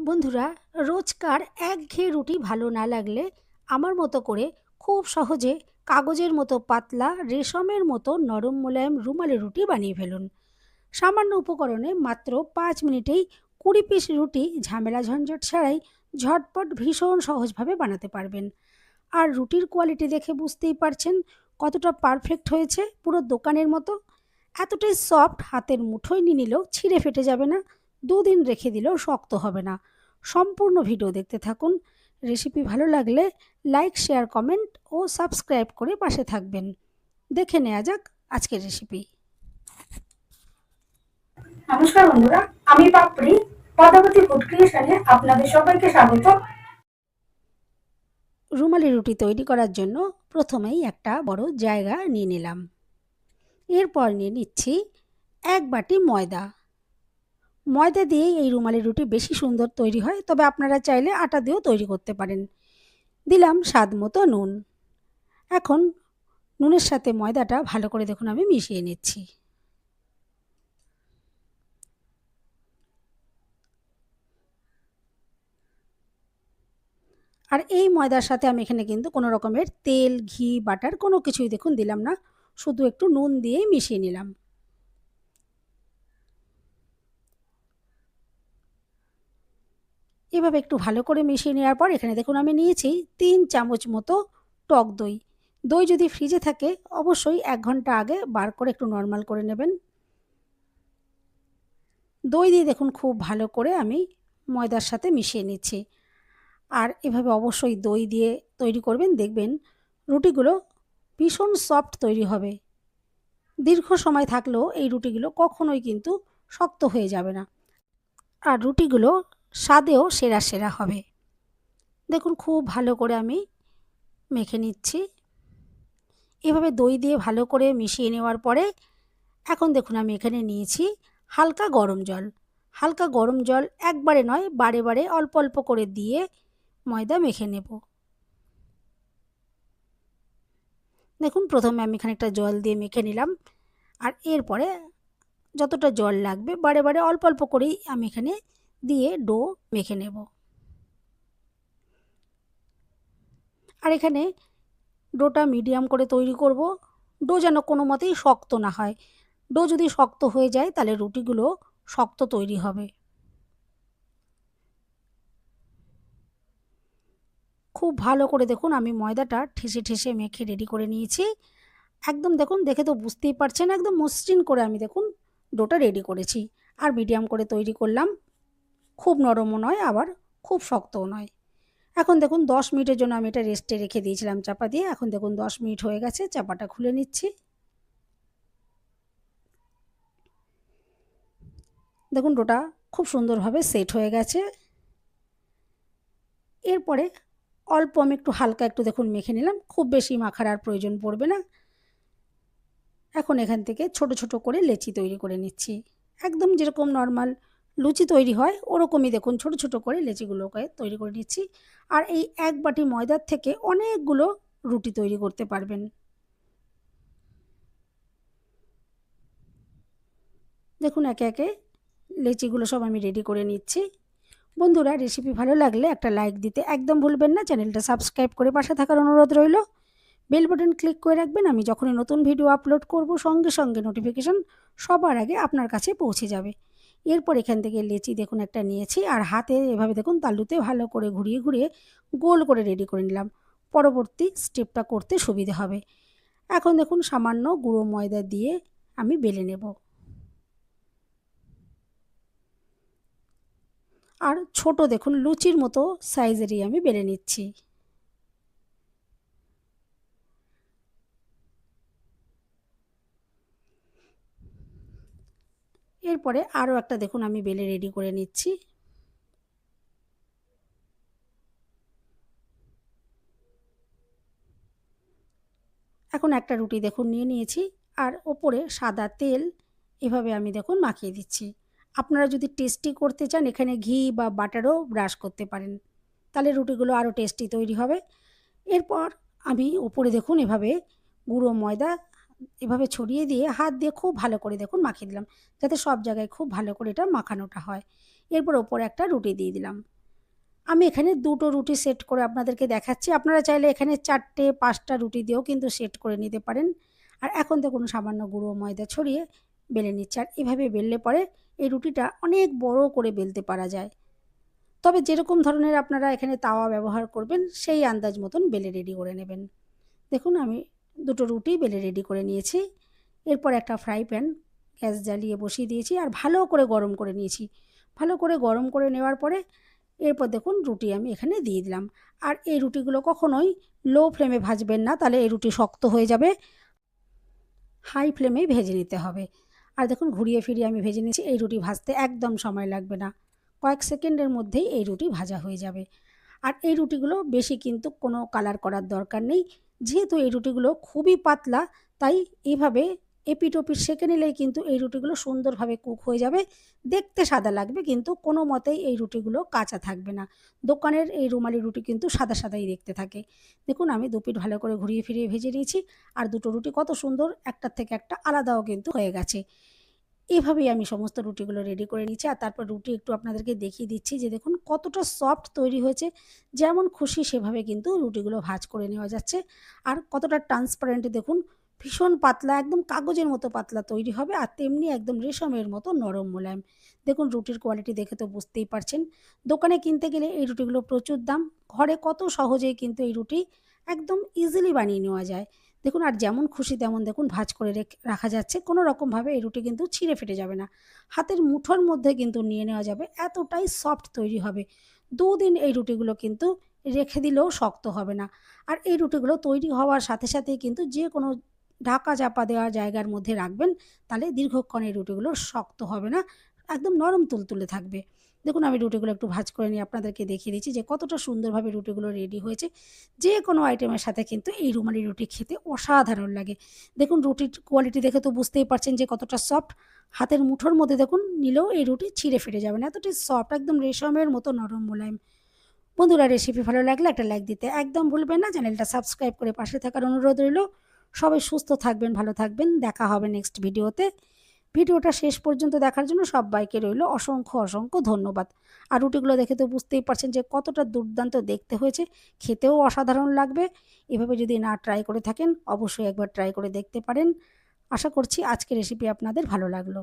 বন্ধুরা, রোজকার একঘেয়ে রুটি ভালো না লাগলে আমার মতো করে খুব সহজে কাগজের মতো পাতলা রেশমের মতো নরম মোলায়েম রুমালি রুটি বানিয়ে ফেলুন। সামান্য উপকরণে মাত্র 5 মিনিটেই 20 পিস রুটি ঝামেলা ঝঞ্ঝট ছাড়াই ঝটপট ভীষণ সহজভাবে বানাতে পারবেন। আর রুটির কোয়ালিটি দেখে বুঝতেই পারছেন কতটা পারফেক্ট হয়েছে, পুরো দোকানের মতো। এতটাই সফট, হাতের মুঠোয় নিয়ে নিলেও ছিঁড়ে ফেটে যাবে না, দুদিন রেখে দিলেও শক্ত হবে না। সম্পূর্ণ ভিডিও দেখতে থাকুন। রেসিপি ভালো লাগলে লাইক, শেয়ার, কমেন্ট ও সাবস্ক্রাইব করে পাশে থাকবেন। দেখে নেওয়া যাক আজকের রেসিপি। নমস্কার বন্ধুরা, আমি পাপড়ি পদ্মাবতী ফুড ক্রিয়েশনে আপনাদের সবাইকে স্বাগত। রুমালি রুটি তৈরি করার জন্য প্রথমেই একটা বড় জায়গা নিয়ে নিলাম। এরপর নিয়ে নিচ্ছি 1 বাটি ময়দা। ময়দা দিয়েই এই রুমালি রুটি বেশি সুন্দর তৈরি হয়, তবে আপনারা চাইলে আটা দিয়েও তৈরি করতে পারেন। দিলাম স্বাদ মতো নুন। এখন নুনের সাথে ময়দাটা ভালো করে দেখুন আমি মিশিয়ে নিচ্ছি। আর এই ময়দার সাথে আমি এখানে কিন্তু কোনো রকমের তেল, ঘি, বাটার কোনো কিছুই দেখুন দিলাম না, শুধু একটু নুন দিয়েই মিশিয়ে নিলাম। এভাবে একটু ভালো করে মিশিয়ে নেওয়ার পর এখানে দেখুন আমি নিয়েছি 3 চামচ মতো টক দই। দই যদি ফ্রিজে থাকে অবশ্যই 1 ঘন্টা আগে বার করে একটু নরমাল করে নেবেন। দই দিয়ে দেখুন খুব ভালো করে আমি ময়দার সাথে মিশিয়ে নিচ্ছি। আর এভাবে অবশ্যই দই দিয়ে তৈরি করবেন, দেখবেন রুটিগুলো ভীষণ সফট তৈরি হবে। দীর্ঘ সময় থাকলেও এই রুটিগুলো কখনোই কিন্তু শক্ত হয়ে যাবে না, আর রুটিগুলো স্বাদেও সেরা সেরা হবে। দেখুন খুব ভালো করে আমি মেখে নিচ্ছি। এভাবে দই দিয়ে ভালো করে মিশিয়ে নেওয়ার পরে এখন দেখুন আমি এখানে নিয়েছি হালকা গরম জল। হালকা গরম জল একবারে নয়, বারে বারে অল্প অল্প করে দিয়ে ময়দা মেখে নেব। দেখুন প্রথমে আমি খানিকটা জল দিয়ে মেখে নিলাম, আর এরপরে যতটা জল লাগবে বারে বারে অল্প অল্প করেই আমি এখানে দিয়ে ডো মেখে নেব। আর এখানে ডোটা মিডিয়াম করে তৈরি করব। ডো যেন কোনো মতেই শক্ত না হয়। ডো যদি শক্ত হয়ে যায় তাহলে রুটিগুলো শক্ত তৈরি হবে। খুব ভালো করে দেখুন আমি ময়দাটা ঠেসে ঠেসে মেখে রেডি করে নিয়েছি। একদম দেখুন, দেখে তো বুঝতেই পারছেন একদম মসৃণ করে আমি দেখুন ডোটা রেডি করেছি। আর মিডিয়াম করে তৈরি করলাম, খুব নরমও নয় আবার খুব শক্তও নয়। এখন দেখুন 10 মিনিটের জন্য আমি এটা রেস্টে রেখে দিয়েছিলাম চাপা দিয়ে। এখন দেখুন 10 মিনিট হয়ে গেছে, চাপাটা খুলে নিচ্ছি। দেখুন ডোটা খুব সুন্দরভাবে সেট হয়ে গেছে। এরপরে অল্প আমি একটু হালকা একটু দেখুন মেখে নিলাম, খুব বেশি মাখার আর প্রয়োজন পড়বে না। এখন এখান থেকে ছোট ছোট করে লেচি তৈরি করে নিচ্ছি। একদম যেরকম নর্মাল লুচি তৈরি হয় ওরকমই দেখুন ছোট ছোট করে লেচিগুলোকে তৈরি করে নিচ্ছি। আর এই 1 বাটি ময়দার থেকে অনেকগুলো রুটি তৈরি করতে পারবেন। দেখুন একে একে লেচিগুলো সব আমি রেডি করে নিচ্ছি। বন্ধুরা, রেসিপি ভালো লাগলে একটা লাইক দিতে একদম ভুলবেন না। চ্যানেলটা সাবস্ক্রাইব করে পাশে থাকার অনুরোধ রইল। বেল বাটন ক্লিক করে রাখবেন, আমি যখনই নতুন ভিডিও আপলোড করব সঙ্গে সঙ্গে নোটিফিকেশন সবার আগে আপনার কাছে পৌঁছে যাবে। এরপর এখান থেকে লেচি দেখুন একটা নিয়েছি, আর হাতে এভাবে দেখুন তালুতে ভালো করে ঘুরিয়ে ঘুরিয়ে গোল করে রেডি করে নিলাম। পরবর্তী স্টেপটা করতে সুবিধে হবে। এখন দেখুন সামান্য গুঁড়ো ময়দা দিয়ে আমি বেলে নেব। আর ছোট দেখুন লুচির মতো সাইজেরই আমি বেলে নিচ্ছি। এরপরে আরও একটা দেখুন আমি বেলে রেডি করে নিচ্ছি। এখন একটা রুটি দেখুন নিয়ে নিয়েছি, আর ওপরে সাদা তেল এভাবে আমি দেখুন মাখিয়ে দিচ্ছি। আপনারা যদি টেস্টি করতে চান এখানে ঘি বা বাটারও ব্রাশ করতে পারেন, তাহলে রুটিগুলো আরও টেস্টি তৈরি হবে। এরপর আমি ওপরে দেখুন এভাবে গুঁড়ো ময়দা এভাবে ছড়িয়ে দিয়ে হাত দিয়ে খুব ভালো করে দেখুন মাখিয়ে দিলাম, যাতে সব জায়গায় খুব ভালো করে এটা মাখানোটা হয়। এরপর ওপরে একটা রুটি দিয়ে দিলাম। আমি এখানে ২ টো রুটি সেট করে আপনাদেরকে দেখাচ্ছি। আপনারা চাইলে এখানে ৪টে ৫টা রুটি দিয়েও কিন্তু সেট করে নিতে পারেন। আর এখন দেখুন সামান্য গুঁড়ো ময়দা ছড়িয়ে বেলে নিচ্ছি। আর এভাবে বেললে পরে এই রুটিটা অনেক বড় করে বেলতে পারা যায়। তবে যেরকম ধরনের আপনারা এখানে তাওয়া ব্যবহার করবেন সেই আন্দাজ মতন বেলে রেডি করে নেবেন। দেখুন আমি ২ টো রুটি বেলে রেডি করে নিয়েছি। এরপর একটা ফ্রাই প্যান গ্যাস জ্বালিয়ে বসিয়ে দিয়েছি আর ভালো করে গরম করে নিয়েছি। ভালো করে গরম করে নেওয়ার পরে এরপর দেখুন রুটি আমি এখানে দিয়ে দিলাম। আর এই রুটিগুলো কখনোই লো ফ্লেমে ভাজবেন না, তাহলে এই রুটি শক্ত হয়ে যাবে। হাই ফ্লেমেই ভেজে নিতে হবে। আর দেখুন ঘুরিয়ে ফিরিয়ে আমি ভেজে নিয়েছি। এই রুটি ভাজতে একদম সময় লাগবে না, কয়েক সেকেন্ডের মধ্যেই এই রুটি ভাজা হয়ে যাবে। আর এই রুটিগুলো বেশি কিন্তু কোনো কালার করার দরকার নেই। যেহেতু এই রুটিগুলো খুবই পাতলা, তাই এইভাবে এপিঠ ওপিঠ সেঁকে নিলেই কিন্তু এই রুটিগুলো সুন্দরভাবে কুক হয়ে যাবে। দেখতে সাদা লাগবে কিন্তু কোনো মতেই এই রুটিগুলো কাঁচা থাকবে না। দোকানের এই রুমালি রুটি কিন্তু সাদা সাদাই দেখতে থাকে। দেখুন আমি দুপিঠ ভালো করে ঘুরিয়ে ফিরিয়ে ভেজে নিয়েছি। আর দুটো রুটি কত সুন্দর একটার থেকে একটা আলাদাও কিন্তু হয়ে গেছে। এভাবেই আমি সমস্ত রুটিগুলো রেডি করে নিচ্ছি। আর তারপর রুটি একটু আপনাদেরকে দেখিয়ে দিচ্ছি যে দেখুন কতটা সফট তৈরি হয়েছে। যেমন খুশি সেভাবে কিন্তু রুটিগুলো ভাঁজ করে নেওয়া যাচ্ছে। আর কতটা ট্রান্সপারেন্ট দেখুন, ভীষণ পাতলা একদম কাগজের মতো পাতলা তৈরি হবে আর তেমনি একদম রেশমের মতো নরম মোলায়েম। দেখুন রুটির কোয়ালিটি দেখে তো বুঝতেই পারছেন। দোকানে কিনতে গেলে এই রুটিগুলো প্রচুর দাম। ঘরে কত সহজেই কিন্তু এই রুটি একদম ইজিলি বানিয়ে নেওয়া যায়। দেখুন আর যেমন খুশি তেমন দেখুন ভাঁজ করে রাখা যাচ্ছে। কোনো রকমভাবে এই রুটি কিন্তু ছিঁড়ে ফেটে যাবে না। হাতের মুঠোর মধ্যে কিন্তু নিয়ে নেওয়া যাবে। এতটাই সফট তৈরি হবে। ২ দিন এই রুটিগুলো কিন্তু রেখে দিলেও শক্ত হবে না। আর এই রুটিগুলো তৈরি হওয়ার সাথে সাথেই কিন্তু যেকোনো ঢাকা চাপা দেওয়া জায়গার মধ্যে রাখবেন। তাহলে দীর্ঘক্ষণ এই রুটিগুলো শক্ত হবে না। একদম নরম তুলতুলে থাকবে। দেখুন আমি রুটিগুলো একটু ভাঁজ করে নিয়ে আপনাদেরকে দেখিয়ে দিচ্ছি যে কতটা সুন্দরভাবে রুটিগুলো রেডি হয়েছে। যেকোনো আইটেমের সাথে কিন্তু এই রুমালি রুটি খেতে অসাধারণ লাগে। দেখুন রুটির কোয়ালিটি দেখে তো বুঝতেই পারছেন যে কতটা সফট। হাতের মুঠোর মধ্যে দেখুন নিলেও এই রুটি ছিঁড়ে ফেটে যাবে না। এতটাই সফট একদম রেশমের মতো নরম মোলায়েম। বন্ধুরা রেসিপি ভালো লাগলে একটা লাইক দিতে একদম ভুলবেন না। চ্যানেলটা সাবস্ক্রাইব করে পাশে থাকার অনুরোধ রইল। সবাই সুস্থ থাকবেন, ভালো থাকবেন। দেখা হবে নেক্সট ভিডিওতে। ভিডিওটা শেষ পর্যন্ত দেখার জন্য সব্বাইকে রইল অসংখ্য অসংখ্য ধন্যবাদ। আর রুটিগুলো দেখে তো বুঝতেই পারছেন যে কতটা দুর্দান্ত দেখতে হয়েছে। খেতেও অসাধারণ লাগবে। এভাবে যদি না ট্রাই করে থাকেন অবশ্যই একবার ট্রাই করে দেখতে পারেন। আশা করছি আজকের রেসিপি আপনাদের ভালো লাগলো।